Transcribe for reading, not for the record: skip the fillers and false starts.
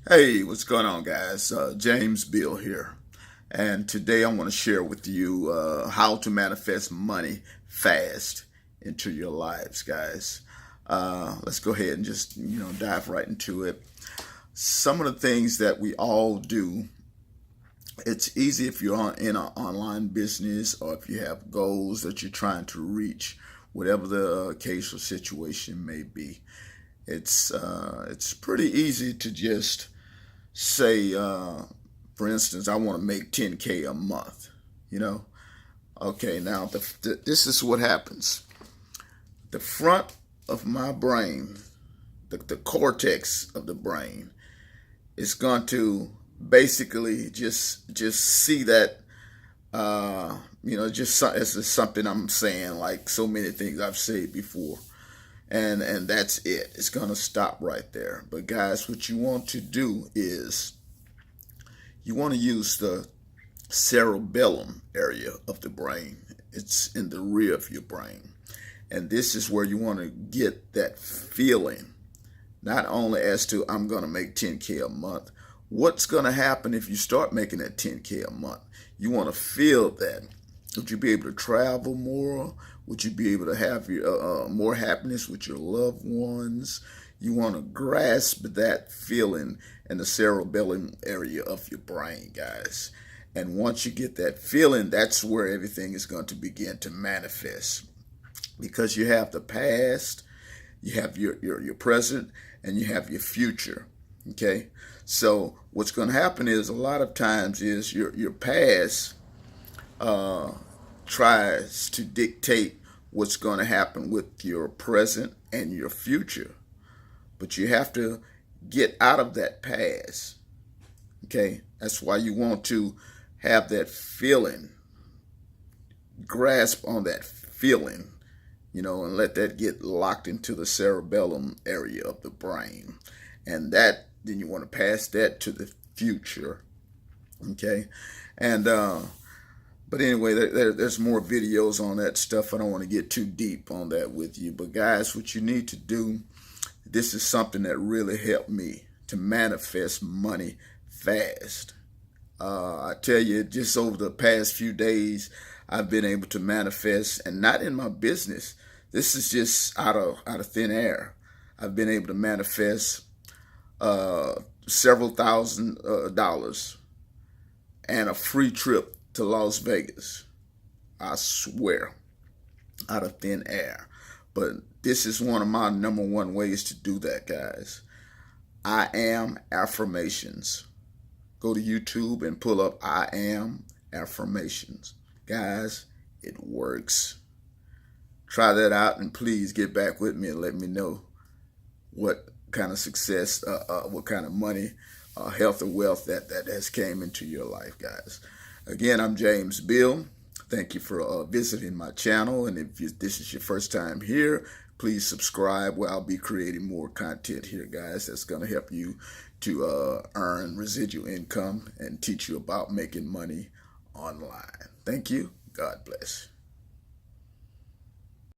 Hey, what's going on, guys? James Bill here. And today I want to share with you how to manifest money fast into your lives, guys. Let's go ahead and just, dive right into it. Some of the things that we all do, it's easy if you're in an online business or if you have goals that you're trying to reach, whatever the case or situation may be. It's pretty easy to just say, for instance, I want to make 10K a month, you know? Okay, now this is what happens. The front of my brain, the cortex of the brain, is going to basically just see that, it's something I'm saying, like so many things I've said before. And that's it. It's going to stop right there. But guys, what you want to do is you want to use the cerebellum area of the brain. It's in the rear of your brain. And this is where you want to get that feeling, not only as to I'm going to make 10K a month. What's going to happen if you start making that 10K a month? You want to feel that. Would you be able to travel more? Would you be able to have your more happiness with your loved ones? You want to grasp that feeling in the cerebellum area of your brain, guys. And once you get that feeling, that's where everything is going to begin to manifest. Because you have the past, you have your present, and you have your future. Okay? So what's going to happen is a lot of times is your past tries to dictate what's going to happen with your present and your future. But you have to get out of that past. Okay? That's why you want to have that feeling, grasp on that feeling, and let that get locked into the cerebellum area of the brain. And then you want to pass that to the future. Okay? And, but anyway, there's more videos on that stuff. I don't want to get too deep on that with you. But guys, what you need to do, this is something that really helped me to manifest money fast. I tell you, just over the past few days, I've been able to manifest, and not in my business. This is just out of thin air. I've been able to manifest several thousand dollars and a free trip to Las Vegas. I swear, out of thin air. But this is one of my number one ways to do that, guys. I am affirmations. Go to YouTube and pull up I am affirmations. Guys, it works. Try that out and please get back with me and let me know what kind of success, what kind of money, health, or wealth that has came into your life, guys. Again, I'm James Bill. Thank you for visiting my channel. And if this is your first time here, please subscribe where I'll be creating more content here, guys. That's going to help you to earn residual income and teach you about making money online. Thank you. God bless.